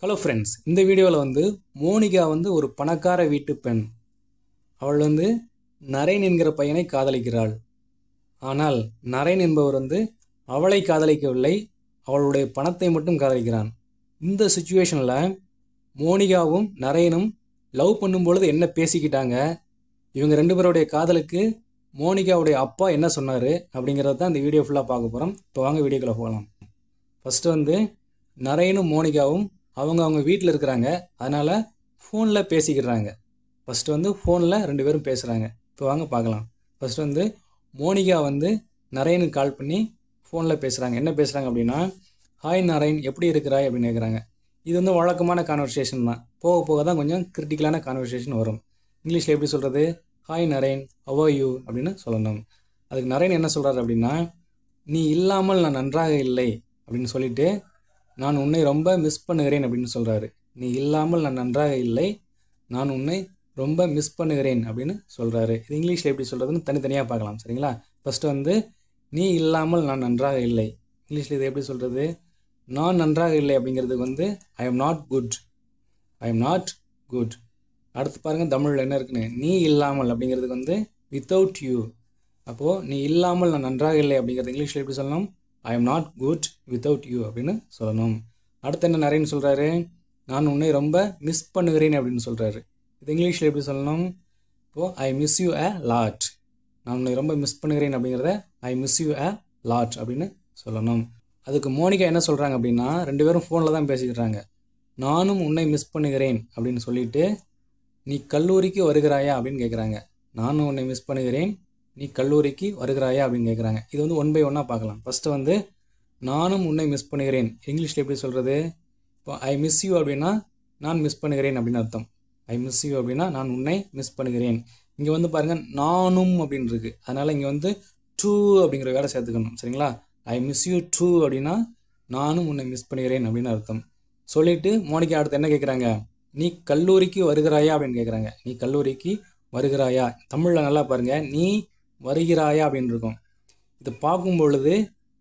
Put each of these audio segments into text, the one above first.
Hello friends, இந்த வீடியோவில் Monica ஒரு பணக்கார வீட்டு பெண். அவள் நரேன் என்கிற பையனை காதலிக்கிறாள். ஆனால் நரேன் என்பவர் அவளை காதலிக்கவில்லை, அவளுடைய பணத்தை மட்டும் காதலிக்கிறான். இந்த சுச்சுவேஷனில் மோனிகாவும் நரேனும் லவ் பண்ணும்பொழுது என்ன பேசிக்கிட்டாங்க, இவங்க ரெண்டு பேருடைய காதலுக்கு மோனிகாவுடைய அப்பா என்ன சொன்னார் அப்படிங்கிறத தான் இந்த வீடியோ ஃபுல்லாக பார்க்க போகிறோம். இப்போ வாங்க வீடியோக்குள்ளே போகலாம். ஃபஸ்ட்டு நரேனும் மோனிகாவும் அவங்க வீட்டில் இருக்கிறாங்க, அதனால் ஃபோனில் பேசிக்கிறாங்க. ஃபஸ்ட்டு ஃபோனில் ரெண்டு பேரும் பேசுகிறாங்க. இப்போ வாங்க பார்க்கலாம். ஃபஸ்ட்டு மோனிகா நரேனுக்கு கால் பண்ணி ஃபோனில் பேசுகிறாங்க. என்ன பேசுகிறாங்க அப்படின்னா, ஹாய் நரேன், எப்படி இருக்கிறாய் அப்படின்னு கேட்குறாங்க. இது வழக்கமான கான்வர்சேஷன் தான். போக போக தான் கொஞ்சம் கிரிட்டிக்கலான கான்வர்சேஷன் வரும். இங்கிலீஷில் எப்படி சொல்கிறது, hi Naren, how are you அப்படின்னு சொல்லணும். அதுக்கு நரேன் என்ன சொல்கிறாரு அப்படின்னா, நீ இல்லாமல் நான் நன்றாக இல்லை அப்படின்னு சொல்லிவிட்டு, நான் உன்னை ரொம்ப மிஸ் பண்ணுகிறேன் அப்படின்னு சொல்கிறாரு. நீ இல்லாமல் நான் நன்றாக இல்லை, நான் உன்னை ரொம்ப மிஸ் பண்ணுகிறேன் அப்படின்னு சொல்கிறாரு. இது இங்கிலீஷில் எப்படி சொல்கிறதுன்னு தனித்தனியாக பார்க்கலாம், சரிங்களா? ஃபஸ்ட்டு நீ இல்லாமல் நான் நன்றாக இல்லை. இங்கிலீஷில் இது எப்படி சொல்கிறது, நான் நன்றாக இல்லை அப்படிங்கிறதுக்கு I am not good, I am not good. அடுத்து பாருங்கள் தமிழில் என்ன இருக்குன்னு, நீ இல்லாமல் அப்படிங்கிறதுக்கு வித்தவுட் யூ. அப்போது நீ இல்லாமல் நான் நன்றாக இல்லை அப்படிங்கிறது இங்கிலீஷில் எப்படி சொல்லணும், I am not good without you அப்படின்னு சொல்லணும். அடுத்து என்ன நரேன் சொல்கிறாரு, நான் உன்னை ரொம்ப மிஸ் பண்ணுகிறேன் அப்படின்னு சொல்கிறாரு. இது இங்கிலீஷில் எப்படி சொல்லணும், இப்போது I miss you a lot. நான் உன்னை ரொம்ப மிஸ் பண்ணுகிறேன் அப்படிங்கிறத I miss you a lot அப்படின்னு சொல்லணும். அதுக்கு மோனிகா என்ன சொல்கிறாங்க அப்படின்னா, ரெண்டு பேரும் ஃபோனில் தான் பேசிக்கிறாங்க. நானும் உன்னை மிஸ் பண்ணுகிறேன் அப்படின்னு சொல்லிட்டு, நீ கல்லூரிக்கு வருகிறாயா அப்படின்னு கேட்குறாங்க. நானும் உன்னை மிஸ் பண்ணுகிறேன், நீ கல்லூரிக்கு வருகிறாயா அப்படின்னு கேட்குறாங்க. இது ஒன் பை ஒன்னாக பார்க்கலாம். ஃபஸ்ட்டு நானும் உன்னை மிஸ் பண்ணுகிறேன். இங்கிலீஷில் எப்படி சொல்கிறது, இப்போ ஐ மிஸ் யூ அப்படின்னா நான் மிஸ் பண்ணுகிறேன் அப்படின்னு அர்த்தம். ஐ மிஸ் யூ அப்படின்னா நான் உன்னை மிஸ் பண்ணுகிறேன். இங்கே பாருங்கள் நானும் அப்படின்னு இருக்குது, அதனால் இங்கே டூ அப்படிங்கிற வேலை சேர்த்துக்கணும், சரிங்களா? ஐ மிஸ் யூ டூ அப்படின்னா நானும் உன்னை மிஸ் பண்ணுகிறேன் அப்படின்னு அர்த்தம். சொல்லிவிட்டு மோனிகா அடுத்து என்ன கேட்குறாங்க, நீ கல்லூரிக்கு வருகிறாயா அப்படின்னு கேட்குறாங்க. நீ கல்லூரிக்கு வருகிறாயா, தமிழில் நல்லா பாருங்கள், நீ வருகிறாயா அப்படின்னு இருக்கும். இது பார்க்கும் பொழுது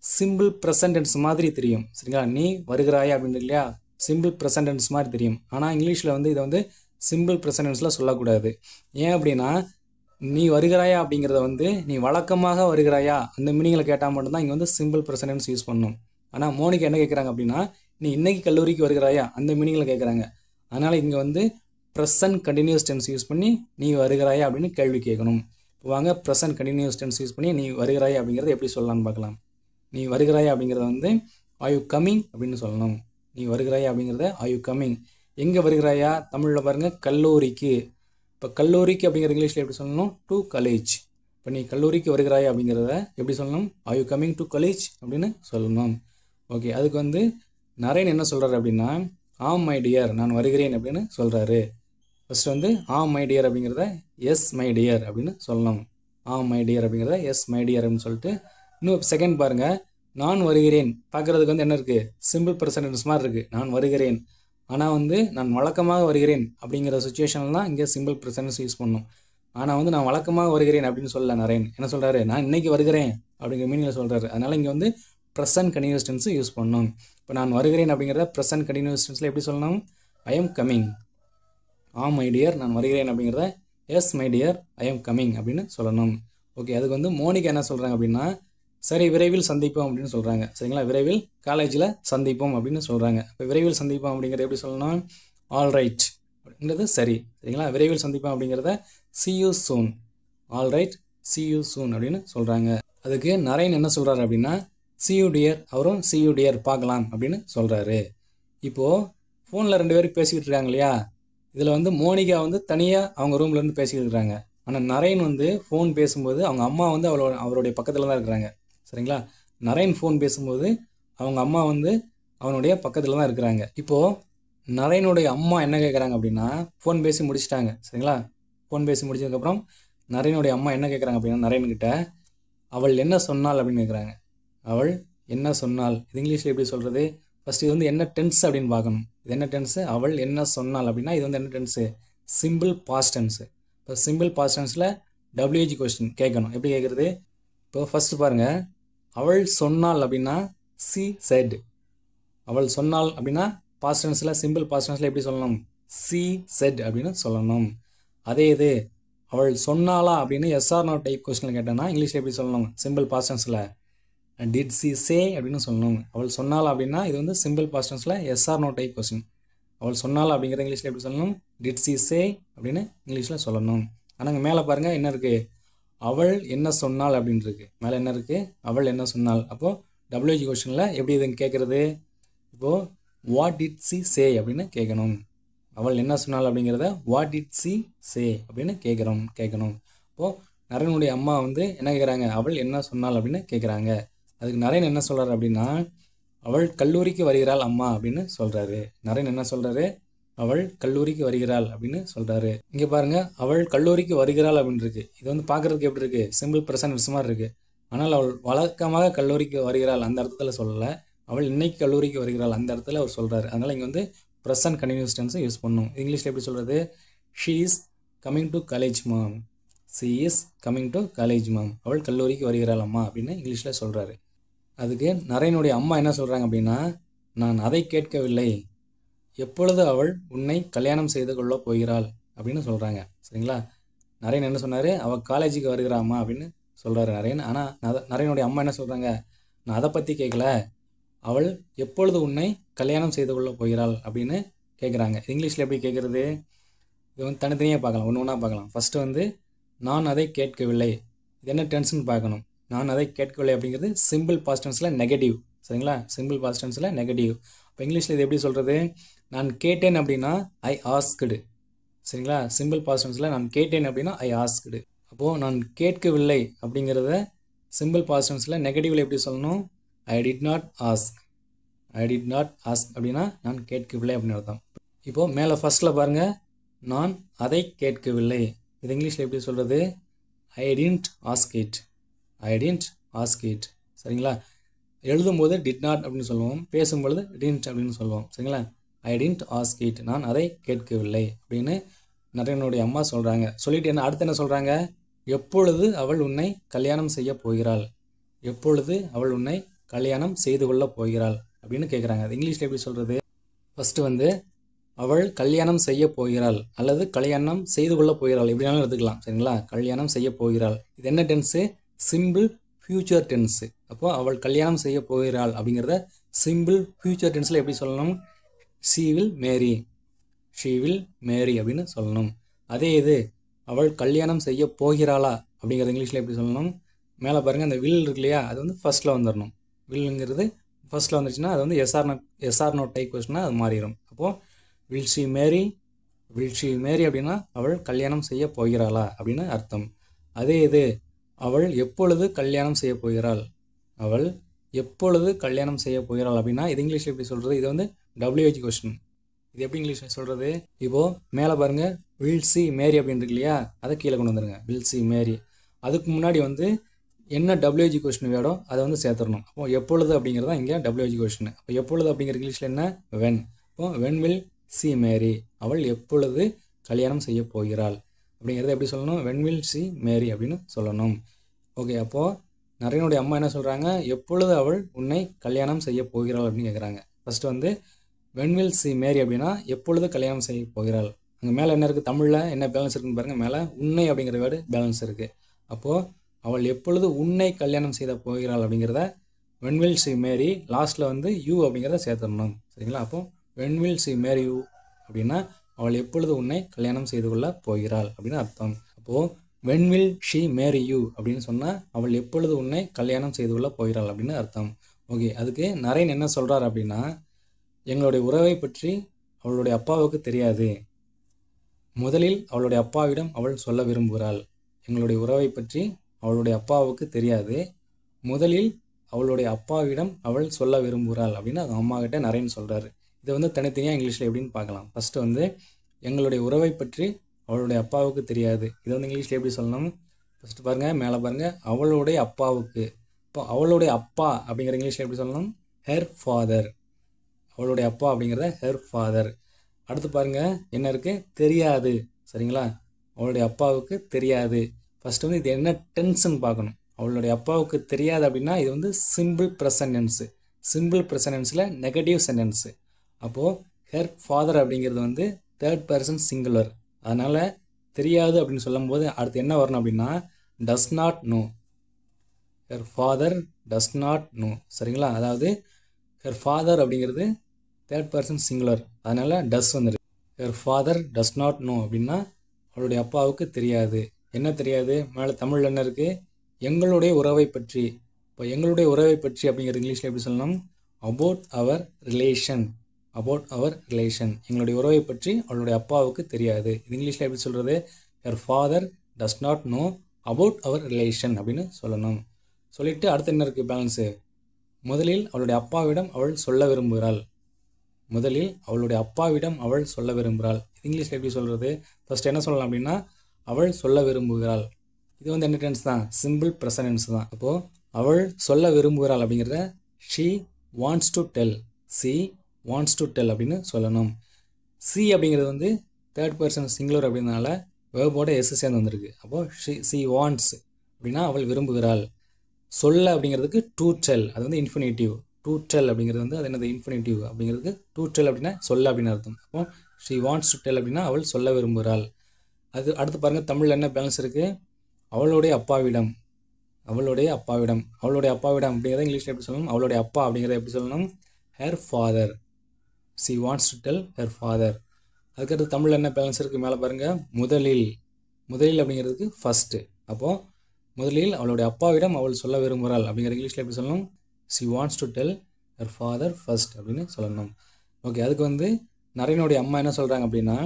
சிம்பிள் ப்ரெசன்ட் டென்ஸ் மாதிரி தெரியும், சரிங்களா? நீ வருகிறாயா அப்படின்னு இல்லையா, சிம்பிள் ப்ரெசன்ட் டென்ஸ் மாதிரி தெரியும். ஆனால் இங்கிலீஷில் இதை சிம்பிள் ப்ரெசன்ட் டென்ஸில் சொல்லக்கூடாது. ஏன் அப்படின்னா, நீ வருகிறாயா அப்படிங்கிறத நீ வழக்கமாக வருகிறாயா அந்த மீனிங்கில் கேட்டால் மட்டும்தான் இங்கே சிம்பிள் ப்ரெசன்ட் டென்ஸ் யூஸ் பண்ணணும். ஆனால் மோனிகா என்ன கேட்குறாங்க அப்படின்னா, நீ இன்னைக்கு கல்லூரிக்கு வருகிறாயா அந்த மீனிங்கில் கேட்குறாங்க. அதனால் இங்கே ப்ரெசன்ட் கண்டினியூஸ் டென்ஸ் யூஸ் பண்ணி நீ வருகிறாயா அப்படின்னு கேள்வி கேட்கணும். இப்போ வாங்க ப்ரெசன்ட் கண்டினியூஸ் டென்ஸ் யூஸ் பண்ணி நீ வருகிறாயா அப்படிங்கிறத எப்படி சொல்லலாம்னு பார்க்கலாம். நீ வருகிறாயா அப்படிங்கிறத ஆர் யூ கம்மிங் அப்படின்னு சொல்லணும். நீ வருகிறாயா அப்படிங்கிறத ஆர் யூ கம்மிங். எங்கே வருகிறாயா, தமிழில் பாருங்கள் கல்லூரிக்கு. இப்போ கல்லூரிக்கு அப்படிங்கிற இங்கிலீஷில் எப்படி சொல்லணும், டு காலேஜ். இப்போ நீ கல்லூரிக்கு வருகிறாயா அப்படிங்கிறத எப்படி சொல்லணும், are you coming to college அப்படின்னு சொல்லணும். ஓகே, அதுக்கு நரேன் என்ன சொல்கிறாரு அப்படின்னா, ஆம் மை டியர், நான் வருகிறேன் அப்படின்னு சொல்கிறாரு. ஃபஸ்ட்டு ஆம் மை டியர் அப்படிங்கிறத எஸ் மை டியர் அப்படின்னு சொல்லணும். ஆம் மை டியர் அப்படிங்கிறத எஸ் மை டியர் அப்படின்னு சொல்லிட்டு, இன்னும் செகண்ட் பாருங்கள், நான் வருகிறேன் பார்க்குறதுக்கு என்ன இருக்குது, சிம்பிள் ப்ரெசன்ட் மாதிரி இருக்குது, நான் வருகிறேன். ஆனால் நான் வழக்கமாக வருகிறேன் அப்படிங்கிற சுச்சுவேஷன்லாம் இங்கே சிம்பிள் ப்ரெசன்ட் யூஸ் பண்ணணும். ஆனால் நான் வழக்கமாக வருகிறேன் அப்படின்னு சொல்லல. நரேன் என்ன சொல்கிறாரு, நான் இன்றைக்கி வருகிறேன் அப்படிங்கிற மீனிங்கில் சொல்கிறாரு. அதனால் இங்கே ப்ரெசன்ட் கண்டினியூஸ் டென்ஸ் யூஸ் பண்ணணும். இப்போ நான் வருகிறேன் அப்படிங்கிறத ப்ரெசன்ட் கண்டினியூஸ் டென்ஸில் எப்படி சொல்லணும், ஐ எம் கம்மிங். ஆம் மை டியர், நான் வருகிறேன் அப்படிங்கிறத S my dear I am coming அப்படின்னு சொல்லணும். ஓகே, அதுக்கு மோனிகா என்ன சொல்கிறாங்க அப்படின்னா, சரி விரைவில் சந்திப்போம் அப்படின்னு சொல்கிறாங்க, சரிங்களா? விரைவில் காலேஜில் சந்திப்போம் அப்படின்னு சொல்கிறாங்க. இப்போ விரைவில் சந்திப்போம் அப்படிங்கிறத எப்படி சொல்லணும், ஆல் ரைட் அப்படிங்கிறது சரி, சரிங்களா? விரைவில் சந்திப்போம் அப்படிங்கிறத see you soon, all right see you soon அப்படின்னு சொல்கிறாங்க. அதுக்கு நரேன் என்ன சொல்கிறாரு அப்படின்னா, see you dear, அவரும் see you dear பார்க்கலாம் அப்படின்னு சொல்கிறாரு. இப்போது ஃபோனில் ரெண்டு பேரும் பேசிக்கிட்டு இருக்காங்க இல்லையா, இதில் மோனிகா தனியாக அவங்க ரூம்லேருந்து பேசிக்கிட்டு இருக்கிறாங்க. ஆனால் நரேன் ஃபோன் பேசும்போது அவங்க அம்மா அவருடைய பக்கத்தில் தான் இருக்கிறாங்க, சரிங்களா? நரேன் ஃபோன் பேசும்போது அவங்க அம்மா அவனுடைய பக்கத்தில் தான் இருக்கிறாங்க. இப்போது நரேனுடைய அம்மா என்ன கேட்குறாங்க அப்படின்னா, ஃபோன் பேசி முடிச்சிட்டாங்க, சரிங்களா? ஃபோன் பேசி முடிச்சதுக்கப்புறம் நரேனுடைய அம்மா என்ன கேட்குறாங்க அப்படின்னா, நரேன்கிட்ட அவள் என்ன சொன்னாள் அப்படின்னு கேட்குறாங்க. அவள் என்ன சொன்னாள், இது இங்கிலீஷில் எப்படி சொல்கிறது, ஃபஸ்ட்டு இது என்ன டென்ஸ் அப்படின்னு பார்க்கணும். இது என்ன டென்ஸு, அவள் என்ன சொன்னாள் அப்படின்னா இது என்ன டென்ஸு, சிம்பிள் பாஸ்ட் டென்ஸு. இப்போ சிம்பிள் பாஸ்ட் டென்ஸில் WH கொஸ்டின் கேட்கணும். எப்படி கேட்குறது, இப்போ ஃபஸ்ட்டு பாருங்கள், அவள் சொன்னாள் அப்படின்னா சி செட். அவள் சொன்னாள் அப்படின்னா பாஸ்ட் டென்ஸில் சிம்பிள் பாஸ்ட் டென்ஸில் எப்படி சொல்லணும்? சி செட் அப்படின்னு சொல்லணும். அதே இது அவள் சொன்னாளா அப்படின்னு எஸ்ஆர் நோ டைப் கொஸ்டினில் கேட்டேன்னா இங்கிலீஷில் எப்படி சொல்லணும்? சிம்பிள் பாஸ்ட் டென்ஸில் டிட் சி சே அப்படின்னு சொல்லணும். அவள் சொன்னாளா அப்படின்னா இது வந்து சிம்பிள் பாஸ்ட் டென்ஸில் எஸ்ஆர் நோ டைப் கொஸ்டின். அவள் சொன்னாளா அப்படிங்கிற இங்கிலீஷில் எப்படி சொல்லணும்? டிட் சி சே அப்படின்னு இங்கிலீஷில் சொல்லணும். ஆனால் இங்கே மேலே பாருங்கள் என்ன இருக்குது? அவள் என்ன சொன்னாள் அப்படின்னு இருக்கு. மேலே என்ன இருக்குது? அவள் என்ன சொன்னாள். அப்போது WH கொஸ்டினில் எப்படி இது கேட்குறது? இப்போது வாட் டிட் சி சே அப்படின்னு கேட்கணும். அவள் என்ன சொன்னாள் அப்படிங்கிறத வாட் டிட் சி சே அப்படின்னு கேட்கணும். இப்போது நரேனுடைய அம்மா வந்து என்ன கேட்குறாங்க? அவள் என்ன சொன்னாள் அப்படின்னு கேட்குறாங்க. அதுக்கு நரேன் என்ன சொல்கிறார் அப்படின்னா அவள் கல்லூரிக்கு வருகிறாள் அம்மா அப்படின்னு சொல்கிறாரு. நரேன் என்ன சொல்கிறாரு? அவள் கல்லூரிக்கு வருகிறாள் அப்படின்னு சொல்கிறாரு. இங்கே பாருங்கள், அவள் கல்லூரிக்கு வருகிறாள் அப்படின்னு இருக்கு. இது வந்து பார்க்குறதுக்கு எப்படி இருக்குது? சிம்பிள் ப்ரெசன்ட் மாதிரி இருக்குது. ஆனால் அவள் வழக்கமாக கல்லூரிக்கு வருகிறாள் அந்த அர்த்தத்தில் சொல்லலை. அவள் இன்னைக்கு கல்லூரிக்கு வருகிறாள் அந்த இடத்துல அவர் சொல்கிறாரு. அதனால் இங்கே வந்து ப்ரெசன்ட் கண்டினியூஸ் டென்ஸை யூஸ் பண்ணணும். இங்கிலீஷில் எப்படி சொல்கிறது? She is coming to college ma'am. She is coming to college ma'am. அவள் கல்லூரிக்கு வருகிறாள் அம்மா அப்படின்னு இங்கிலீஷில் சொல்கிறாரு. அதுக்கு நரேனுடைய அம்மா என்ன சொல்கிறாங்க அப்படின்னா நான் அதை கேட்கவில்லை. எப்பொழுது அவள் உன்னை கல்யாணம் செய்து கொள்ள போகிறாள் அப்படின்னு சொல்கிறாங்க. சரிங்களா? நரேன் என்ன சொன்னார்? அவள் காலேஜுக்கு வருகிறாம்மா அப்படின்னு சொல்கிறாரு நரேன். ஆனால் நரேனுடைய அம்மா என்ன சொல்கிறாங்க? நான் அதை பற்றி கேட்கல, அவள் எப்பொழுது உன்னை கல்யாணம் செய்து கொள்ள போகிறாள் அப்படின்னு கேட்குறாங்க. இங்கிலீஷில் எப்படி கேட்குறது? இது வந்து தனித்தனியாக பார்க்கலாம், ஒன்று ஒன்றா பார்க்கலாம். ஃபஸ்ட்டு வந்து நான் அதை கேட்கவில்லை. இது என்ன டென்ஸ்னு பார்க்கணும். நான் அதை கேட்கவில்லை அப்படிங்கிறது சிம்பிள் பாஸ்ட் டென்ஸில் நெகட்டிவ். சரிங்களா? சிம்பிள் பாஸ்ட் டென்ஸில் நெகட்டிவ். இப்போ இங்கிலீஷில் இது எப்படி சொல்கிறது? நான் கேட்டேன் அப்படின்னா ஐ ஆஸ்க்டு. சரிங்களா? சிம்பிள் பாஸ்ட் டென்ஸில் நான் கேட்டேன் அப்படின்னா ஐ ஆஸ்க்டு. அப்போது நான் கேட்கவில்லை அப்படிங்கிறத சிம்பிள் பாஸ்ட் டென்ஸில் நெகட்டிவில் எப்படி சொல்லணும்? ஐ did not ask. I did not ask அப்படின்னா நான் கேட்கவில்லை அப்படின்னு அர்த்தம். இப்போது மேலே ஃபஸ்ட்டில் பாருங்கள், நான் அதை கேட்கவில்லை. இது இங்கிலீஷில் எப்படி சொல்கிறது? I didn't ask it. I didn't ask it. சரிங்களா? எழுதும்போது டிட் நாட் அப்படின்னு சொல்லுவோம், பேசும்பொழுது டிடன்ட் அப்படின்னு சொல்லுவோம். சரிங்களா? I didn't ask it. நான் அதை கேட்கவில்லை அப்படின்னு நரேனுடைய அம்மா சொல்கிறாங்க. சொல்லிட்டு என்ன அடுத்து என்ன சொல்கிறாங்க? எப்பொழுது அவள் உன்னை கல்யாணம் செய்ய போகிறாள். எப்பொழுது அவள் உன்னை கல்யாணம் செய்து கொள்ள போகிறாள் அப்படின்னு கேட்குறாங்க. அது இங்கிலீஷில் எப்படி சொல்கிறது? ஃபஸ்ட்டு வந்து அவள் கல்யாணம் செய்ய போகிறாள் அல்லது கல்யாணம் செய்து கொள்ள போகிறாள் எப்படினாலும் எடுத்துக்கலாம். சரிங்களா? கல்யாணம் செய்ய போகிறாள். இது என்ன டென்ஸு? Simple future tens. அப்போது அவள் கல்யாணம் செய்ய போகிறாள் அப்படிங்கிறத சிம்பிள் ஃப்யூச்சர் டென்ஸில் எப்படி சொல்லணும்? She will Mary. She will மேரி அப்படின்னு சொல்லணும். அதே இது அவள் கல்யாணம் செய்ய போகிறாளா அப்படிங்கிறது இங்கிலீஷில் எப்படி சொல்லணும்? மேலே பாருங்கள், அந்த வில் இருக்கு இல்லையா, அது வந்து ஃபஸ்ட்டில் வந்துடணும். வில்லுங்கிறது ஃபஸ்ட்டில் வந்துச்சுன்னா அது வந்து எஸ்ஆர் நோ டைப் கொஸ்டின்னா அது மாறிடும். அப்போது will she marry. Will she marry அப்படின்னா அவள் கல்யாணம் செய்ய போகிறாளா அப்படின்னு அர்த்தம். அதே இது அவள் எப்பொழுது கல்யாணம் செய்ய போகிறாள். அவள் எப்பொழுது கல்யாணம் செய்ய போகிறாள் அப்படின்னா இது இங்கிலீஷில் எப்படி சொல்கிறது? இது வந்து WH கொஸ்டின். இது எப்படி இங்கிலீஷில் சொல்கிறது? இப்போது மேலே பாருங்கள், வில் சி மேரி அப்படின்னு இருக்கு இல்லையா, அதை கீழே கொண்டு வந்துடுங்க. வில் சி மேரி. அதுக்கு முன்னாடி வந்து என்ன WH கொஸ்டின் வேடோ அதை வந்து சேர்த்துடணும். அப்போது எப்பொழுது அப்படிங்கிறது தான் இங்கே WH கொஸ்டின். அப்போ எப்பொழுது அப்படிங்கிற இங்கிலீஷில் என்ன? வென். அப்போது வென் வில் சி மேரி. அவள் எப்பொழுது கல்யாணம் செய்ய போகிறாள் அப்படிங்கிறத எப்படி சொல்லணும்? வென் வில் சி மேரி அப்படின்னு சொல்லணும். ஓகே, அப்போது நரேனுடைய அம்மா என்ன சொல்கிறாங்க? எப்பொழுது அவள் உன்னை கல்யாணம் செய்ய போகிறாள் அப்படின்னு கேட்குறாங்க. ஃபஸ்ட்டு வந்து வென் வில் சி மேரி அப்படின்னா எப்பொழுது கல்யாணம் செய்ய போகிறாள். அங்கே மேலே என்ன இருக்குது? தமிழில் என்ன பேலன்ஸ் இருக்குன்னு பாருங்கள். மேலே உன்னை அப்படிங்கிற வேர்டு பேலன்ஸ் இருக்குது. அப்போது அவள் எப்பொழுது உன்னை கல்யாணம் செய்த போகிறாள் அப்படிங்கிறத வென் வில் சி மேரி, லாஸ்ட்டில் வந்து யூ அப்படிங்கிறத சேர்த்துடணும். சரிங்களா? அப்போது when will see Mary you அப்படின்னா அவள் எப்பொழுது உன்னை கல்யாணம் செய்து கொள்ள போகிறாள் அப்படின்னு அர்த்தம். அப்போது when will she Mary you அப்படின்னு சொன்னால் அவள் எப்பொழுது உன்னை கல்யாணம் செய்து கொள்ள போகிறாள் அப்படின்னு அர்த்தம். ஓகே, அதுக்கு நரேன் என்ன சொல்கிறார் அப்படின்னா எங்களுடைய உறவை பற்றி அவளுடைய அப்பாவுக்கு தெரியாது. முதலில் அவளுடைய அப்பாவிடம் அவள் சொல்ல விரும்புகிறாள். எங்களுடைய உறவை பற்றி அவளுடைய அப்பாவுக்கு தெரியாது. முதலில் அவளுடைய அப்பாவிடம் அவள் சொல்ல விரும்புகிறாள் அப்படின்னு அவங்க அம்மா கிட்ட நரேன் சொல்கிறாரு. இதை வந்து தனித்தனியாக இங்கிலீஷில் எப்படின்னு பார்க்கலாம். ஃபஸ்ட்டு வந்து எங்களுடைய உறவை பற்றி அவளுடைய அப்பாவுக்கு தெரியாது. இதை வந்து இங்கிலீஷில் எப்படி சொல்லணும்? ஃபஸ்ட்டு பாருங்கள், மேலே பாருங்கள், அவளுடைய அப்பாவுக்கு. இப்போ அவளுடைய அப்பா அப்படிங்கிற இங்கிலீஷில் எப்படி சொல்லணும்? Her father. அவளுடைய அப்பா அப்படிங்கிறத ஹெர் ஃபாதர். அடுத்து பாருங்கள் என்ன இருக்குது? தெரியாது. சரிங்களா? அவளுடைய அப்பாவுக்கு தெரியாது. ஃபஸ்ட்டு வந்து இது என்ன டென்ஸ்ன்னு பார்க்கணும். அவளுடைய அப்பாவுக்கு தெரியாது அப்படின்னா இது வந்து simple present tense. Simple present டென்ஸில் நெகட்டிவ் சென்டென்ஸு. அப்போது ஹெர் ஃபாதர் அப்படிங்கிறது வந்து தேர்ட் பர்சன் சிங்குலர். அதனால் தெரியாது அப்படின்னு சொல்லும்போது அடுத்து என்ன வரணும் அப்படின்னா does not know. Her father does not know. சரிங்களா? அதாவது ஹெர் ஃபாதர் அப்படிங்கிறது தேர்ட் பர்சன் சிங்குலர், அதனால் டஸ் வந்துருக்கு. Her father does not know அப்படின்னா அவளுடைய அப்பாவுக்கு தெரியாது. என்ன தெரியாது? மேலே தமிழில் என்ன இருக்குது? எங்களுடைய உறவை பற்றி. இப்போ எங்களுடைய உறவை பற்றி அப்படிங்கிறது இங்கிலீஷில் எப்படி சொல்லணும்? About our relation. About our relation. எங்களுடைய உறவை பற்றி அவளுடைய அப்பாவுக்கு தெரியாது. இது இங்கிலீஷில் எப்படி சொல்கிறது? Her father does not know about our relation அப்படின்னு சொல்லணும். சொல்லிவிட்டு அடுத்து என்ன இருக்குது பேலன்ஸு? முதலில் அவளுடைய அப்பாவிடம் அவள் சொல்ல விரும்புகிறாள். முதலில் அவளுடைய அப்பாவிடம் அவள் சொல்ல விரும்புகிறாள். இது இங்கிலீஷில் எப்படி சொல்கிறது? ஃபஸ்ட் என்ன சொல்லலாம் அப்படின்னா அவள் சொல்ல விரும்புகிறாள். இது வந்து என்ன டென்ஸ் தான்? சிம்பிள் ப்ரெசன்ட் டென்ஸ் தான். அப்போது அவள் சொல்ல விரும்புகிறாள் அப்படிங்கிறத she wants to tell. She wants to tell அப்படின்னு சொல்லணும். சி அப்படிங்கிறது வந்து தேர்ட் பர்சன் சிங்குலர் அப்படின்றனால வேர்போட எஸ் சேர்ந்து வந்திருக்கு. அப்போது ஷீ வாண்ட்ஸ் அப்படின்னா அவள் விரும்புகிறாள். சொல்ல அப்படிங்கிறதுக்கு டு டெல், அது வந்து இன்ஃபினிட்டிவ். டு டெல் அப்படிங்கிறது வந்து அது என்னது? இன்ஃபினிட்டிவ் அப்படிங்கிறதுக்கு டு டெல் அப்படின்னா சொல்ல அப்படின்னு அர்த்தம். அப்போ ஷீ வாண்ட்ஸ் டு டெல் அப்படின்னா அவள் சொல்ல விரும்புகிறாள். அது அடுத்து பாருங்கள், தமிழில் என்ன பேலன்ஸ் இருக்குது? அவளுடைய அப்பாவிடம். அவளுடைய அப்பாவிடம். அவளுடைய அப்பாவிடம் அப்படிங்கிறத இங்கிலீஷில் எப்படி சொல்லணும்? அவளுடைய அப்பா அப்படிங்கிறத எப்படி சொல்லணும்? Her father. She wants to tell her father. அதுக்கடுத்து தமிழில் என்ன பேலன்ஸ் இருக்குது? மேலே பாருங்கள், முதலில். முதலில் அப்படிங்கிறதுக்கு ஃபஸ்ட்டு. அப்போது முதலில் அவளுடைய அப்பாவிடம் அவள் சொல்ல விரும்புகிறாள் அப்படிங்கிற இங்கிலீஷில் எப்படி சொல்லணும்? She wants to tell her father first அப்படின்னு சொல்லணும். ஓகே, அதுக்கு வந்து நரேனுடைய அம்மா என்ன சொல்கிறாங்க அப்படின்னா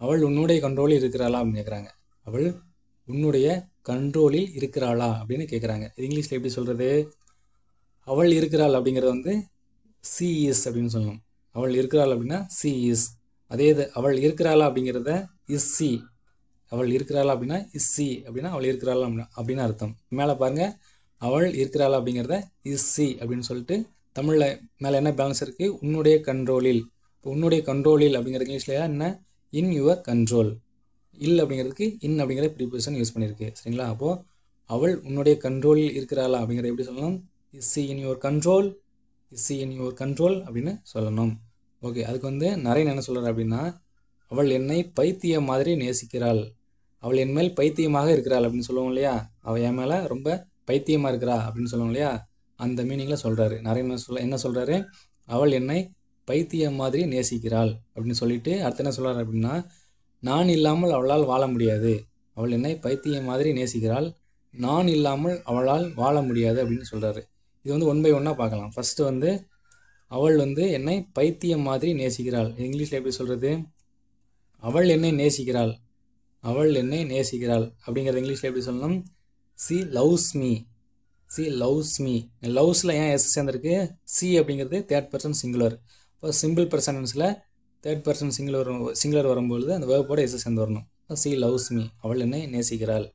அவள் உன்னுடைய கண்ட்ரோலில் இருக்கிறாளா அப்படின்னு கேட்குறாங்க. அவள் உன்னுடைய கண்ட்ரோலில் இருக்கிறாளா அப்படின்னு கேட்குறாங்க. இது இங்கிலீஷில் எப்படி சொல்கிறது? அவள் இருக்கிறாள் அப்படிங்கிறது வந்து சி இஸ் அப்படின்னு சொல்லணும். அவள் இருக்கிறாள் அப்படின்னா சி இஸ். அதே இது அவள் இருக்கிறாளா அப்படிங்கிறத இஸ் சி. அவள் இருக்கிறாளா அப்படின்னா இஸ் சி அப்படின்னா அவள் இருக்கிறாளா அப்படின்னு அர்த்தம். மேலே பாருங்கள், அவள் இருக்கிறாளா அப்படிங்கிறத இஸ் சி அப்படின்னு சொல்லிட்டு தமிழில் மேலே என்ன பேலன்ஸ் இருக்குது? உன்னுடைய கண்ட்ரோலில். இப்போ உன்னுடைய கண்ட்ரோலில் அப்படிங்கிற இங்கிலீஷில் என்ன? In your control. இல் அப்படிங்கிறதுக்கு இன் அப்படிங்கிற ப்ரீபோசிஷன் யூஸ் பண்ணியிருக்கு. சரிங்களா? அப்போது அவள் உன்னுடைய கண்ட்ரோலில் இருக்கிறாளா அப்படிங்கிறத எப்படி சொல்லணும்? Is C in your control. Is C in your control அப்படின்னு சொல்லணும். ஓகே, அதுக்கு வந்து நரேன் என்ன சொல்கிறார் அப்படின்னா அவள் என்னை பைத்தியம் மாதிரி நேசிக்கிறாள். அவள் என் மேல் பைத்தியமாக இருக்கிறாள் அப்படின்னு சொல்லுவோம் இல்லையா? அவள் என் மேலே ரொம்ப பைத்தியமாக இருக்கிறா அப்படின்னு சொல்லுவோம் இல்லையா? அந்த மீனிங்கில் சொல்கிறாரு நரேன். என்ன சொல்கிறாரு? அவள் என்னை பைத்தியம் மாதிரி நேசிக்கிறாள் அப்படின்னு சொல்லிட்டு அடுத்து என்ன சொல்கிறார் அப்படின்னா நான் இல்லாமல் அவளால் வாழ முடியாது. அவள் என்னை பைத்தியம் மாதிரி நேசிக்கிறாள், நான் இல்லாமல் அவளால் வாழ முடியாது அப்படின்னு சொல்கிறாரு. இது வந்து ஒன் பை ஒன்னாக பார்க்கலாம். ஃபஸ்ட்டு வந்து அவள் வந்து என்னை பைத்தியம் மாதிரி நேசிக்கிறாள். இங்கிலீஷில் எப்படி சொல்கிறது? அவள் என்னை நேசிக்கிறாள். அவள் என்னை நேசிக்கிறாள் அப்படிங்கிறது இங்கிலீஷில் எப்படி சொல்லணும்? She loves me. She loves me. லவ்ஸில் ஏன் எஸ் சேர்ந்துருக்கு? சி அப்படிங்கிறது தேர்ட் பர்சன் சிங்குலர். இப்போ சிம்பிள் பர்சன்ஸில் தேர்ட் பர்சன் சிங்குலர் வரும்பொழுது அந்த வேர்போட எஸ் சேர்ந்து வரணும். She loves me. அவள் என்னை நேசிக்கிறாள்.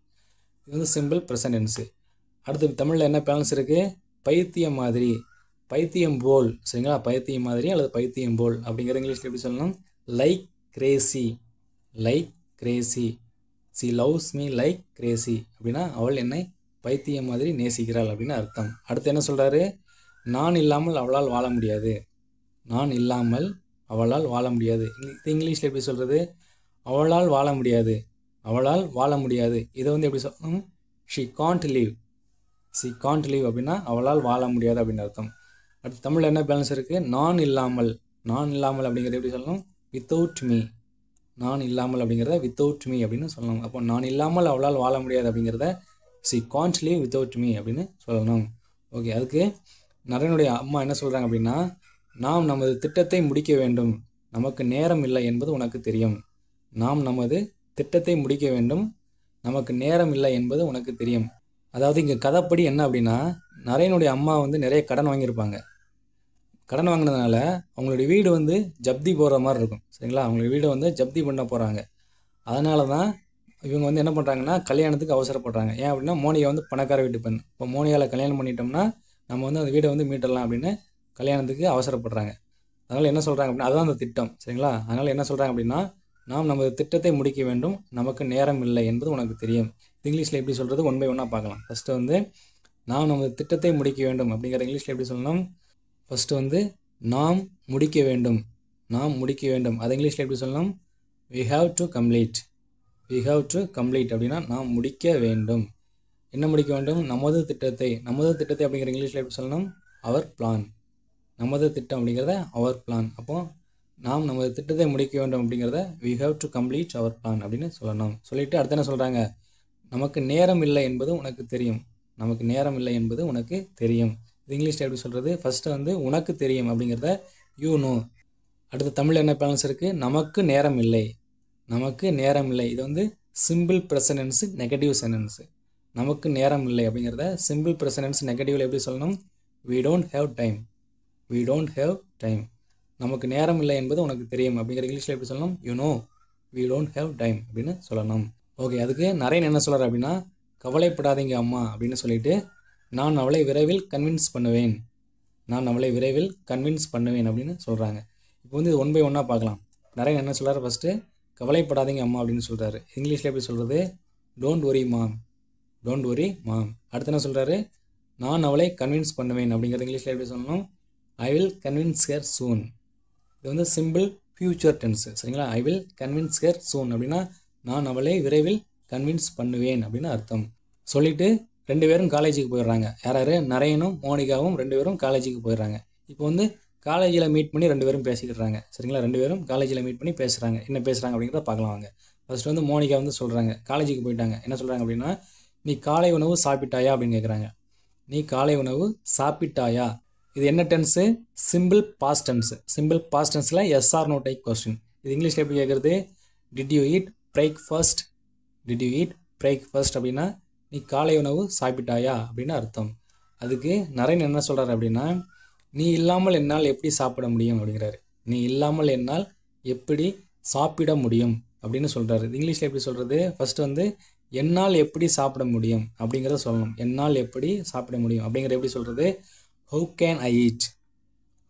இது வந்து சிம்பிள் ப்ரெசன்டென்ஸு. அடுத்து தமிழில் என்ன பேலன்ஸ் இருக்குது? பைத்தியம் மாதிரி. பைத்தியம் போல். சரிங்களா? பைத்தியம் மாதிரி அல்லது பைத்தியம் போல் அப்படிங்கிற இங்கிலீஷில் எப்படி சொல்லணும்? Like Crazy. Like Crazy. C loves me like Crazy அப்படின்னா அவள் என்னை பைத்தியம் மாதிரி நேசிக்கிறாள் அப்படின்னு அர்த்தம். அடுத்து என்ன சொல்கிறாரு? நான் இல்லாமல் அவளால் வாழ முடியாது. நான் இல்லாமல் அவளால் வாழ முடியாது. இது இங்கிலீஷில் எப்படி சொல்கிறது? அவளால் வாழ முடியாது. அவளால் வாழ முடியாது. இதை வந்து எப்படி சொல்லணும்? She can't live. She can't live அப்படின்னா அவளால் வாழ முடியாது அப்படின்னு அர்த்தம். அடுத்து தமிழில் என்ன பேலன்ஸ் இருக்குது? நான் இல்லாமல். நான் இல்லாமல் அப்படிங்கிறது எப்படி சொல்லணும்? Without me. நான் இல்லாமல் அப்படிங்கிறத வித்தவுட் மீ அப்படின்னு சொல்லணும். அப்போ நான் இல்லாமல் அவளால் வாழ முடியாது அப்படிங்கிறத she can't live without me அப்படின்னு சொல்லணும். ஓகே, அதுக்கு நரேனுடைய அம்மா என்ன சொல்கிறாங்க அப்படின்னா நாம் நமது திட்டத்தை முடிக்க வேண்டும், நமக்கு நேரம் இல்லை என்பது உனக்கு தெரியும். நாம் நமது திட்டத்தை முடிக்க வேண்டும், நமக்கு நேரம் இல்லை என்பது உனக்கு தெரியும். அதாவது இங்கே கதைப்படி என்ன அப்படின்னா நரேனுடைய அம்மா வந்து நிறைய கடன் வாங்கியிருப்பாங்க. கடன் வாங்கினதுனால அவங்களுடைய வீடு வந்து ஜப்தி போகிற மாதிரி இருக்கும். சரிங்களா? அவங்களுடைய வீடு வந்து ஜப்தி பண்ண போகிறாங்க. அதனால தான் இவங்க வந்து என்ன பண்ணுறாங்கன்னா கல்யாணத்துக்கு அவசரப்படுறாங்க. ஏன் அப்படின்னா மோனிகா வந்து பணக்கார வீட்டு பெண். இப்போ மோனிகாவில் கல்யாணம் பண்ணிட்டோம்னா நம்ம வந்து அந்த வீடை வந்து மீட்டரலாம் அப்படின்னு கல்யாணத்துக்கு அவசரப்படுறாங்க. அதனால் என்ன சொல்கிறாங்க அப்படின்னா அதுதான் அந்த திட்டம். சரிங்களா? அதனால் என்ன சொல்கிறாங்க அப்படின்னா நாம் நமது திட்டத்தை முடிக்க வேண்டும், நமக்கு நேரம் இல்லை என்பது உனக்கு தெரியும். இங்கிலீஷில் எப்படி சொல்கிறது? ஒன் பை ஒன்னாக பார்க்கலாம். ஃபஸ்ட்டு வந்து நாம் நமது திட்டத்தை முடிக்க வேண்டும் அப்படிங்கிற இங்கிலீஷில் எப்படி சொல்லணும்? ஃபஸ்ட்டு வந்து நாம் முடிக்க வேண்டும். நாம் முடிக்க வேண்டும். அது இங்கிலீஷில் எப்படி சொல்லணும்? we have to complete. we have to complete அப்படின்னா நாம் முடிக்க வேண்டும். என்ன முடிக்க வேண்டும்? நமது திட்டத்தை. நமது திட்டத்தை அப்படிங்கிற இங்கிலீஷில் எப்படி சொல்லணும்? அவர் பிளான். நமது திட்டம் அப்படிங்கிறத அவர் பிளான். அப்போது நாம் நமது திட்டத்தை முடிக்க வேண்டும் அப்படிங்கிறத we have to complete our plan அப்படின்னு சொல்லணும். சொல்லிவிட்டு அடுத்து என்ன சொல்கிறாங்க? நமக்கு நேரம் இல்லை என்பது உனக்கு தெரியும். நமக்கு நேரம் இல்லை என்பது உனக்கு தெரியும். இது இங்கிலீஷில் எப்படி சொல்கிறது? ஃபஸ்ட்டு வந்து உனக்கு தெரியும் அப்படிங்கிறத யூ நோ. அடுத்து தமிழில் என்ன பேலன்ஸ் இருக்குது? நமக்கு நேரம் இல்லை. நமக்கு நேரம் இல்லை. இது வந்து சிம்பிள் ப்ரெசன்டென்ஸு நெகட்டிவ் சென்டென்ஸு. நமக்கு நேரம் இல்லை அப்படிங்கிறத சிம்பிள் ப்ரெசன்டென்ஸ் நெகட்டிவில் எப்படி சொல்லணும்? we don't have time. we don't have time. நமக்கு நேரம் இல்லை என்பது உனக்கு தெரியும் அப்படிங்கிற இங்கிலீஷில் எப்படி சொல்லணும்? You know we don't have time அப்படின்னு சொல்லணும். ஓகே, அதுக்கு நரேன் என்ன சொல்கிறார் அப்படின்னா, கவலைப்படாதீங்க அம்மா அப்படின்னு சொல்லிட்டு, நான் அவளை விரைவில் கன்வின்ஸ் பண்ணுவேன். நான் அவளை விரைவில் கன்வின்ஸ் பண்ணுவேன் அப்படின்னு சொல்கிறாங்க. இப்போ வந்து இது 1 by 1 பார்க்கலாம். நரேன் என்ன சொல்கிறார்? ஃபஸ்ட்டு கவலைப்படாதீங்க அம்மா அப்படின்னு சொல்கிறாரு. இங்கிலீஷில் எப்படி சொல்கிறது? Don't worry mom. Don't worry mom. அடுத்து என்ன சொல்கிறாரு? நான் அவளை கன்வின்ஸ் பண்ணுவேன் அப்படிங்கிறது இங்கிலீஷில் எப்படி சொல்லணும்? ஐ வில் கன்வின்ஸ் ஹர் சூன். இது வந்து சிம்பிள் ஃபியூச்சர் டென்ஸு. சரிங்களா? ஐ வில் கன்வின்ஸ் ஹர் சூன் அப்படின்னா நான் அவளை விரைவில் கன்வின்ஸ் பண்ணுவேன் அப்படின்னு அர்த்தம். சொல்லிவிட்டு 2 பேரும் காலேஜுக்கு போயிடுறாங்க. யார்? நரேனும் மோனிகாவும் 2 பேரும் காலேஜுக்கு போயிடுறாங்க. இப்போ வந்து காலேஜில் மீட் பண்ணி 2 பேரும் பேசிக்கிட்டுறாங்க. சரிங்களா? 2 பேரும் காலேஜில் மீட் பண்ணி பேசுகிறாங்க. என்ன பேசுகிறாங்க அப்படிங்கிறத பார்க்கலாம் வாங்க. ஃபஸ்ட்டு வந்து மோனிகா வந்து சொல்கிறாங்க, காலேஜுக்கு போயிட்டாங்க. என்ன சொல்கிறாங்க அப்படின்னா, நீ காலை உணவு சாப்பிட்டாயா அப்படின்னு கேட்குறாங்க. நீ காலை உணவு சாப்பிட்டாயா? இது என்ன tense? Simple past tense. Simple past டென்ஸில் yes or no type question. இது இங்கிலீஷில் எப்படி கேட்குறது? Did you eat breakfast? Did you eat breakfast அப்படின்னா நீ காலை உணவு சாப்பிட்டாயா அப்படின்னு அர்த்தம். அதுக்கு நரேன் என்ன சொல்கிறார் அப்படின்னா, நீ இல்லாமல் என்னால் எப்படி சாப்பிட முடியும் அப்படிங்கிறாரு. நீ இல்லாமல் என்னால் எப்படி சாப்பிட முடியும் அப்படின்னு சொல்கிறாரு. இது இங்கிலீஷில் எப்படி சொல்கிறது? ஃபஸ்ட்டு வந்து என்னால் எப்படி சாப்பிட முடியும் அப்படிங்கிறத சொல்லணும். என்னால் எப்படி சாப்பிட முடியும் அப்படிங்கிறத எப்படி சொல்கிறது? How can I eat.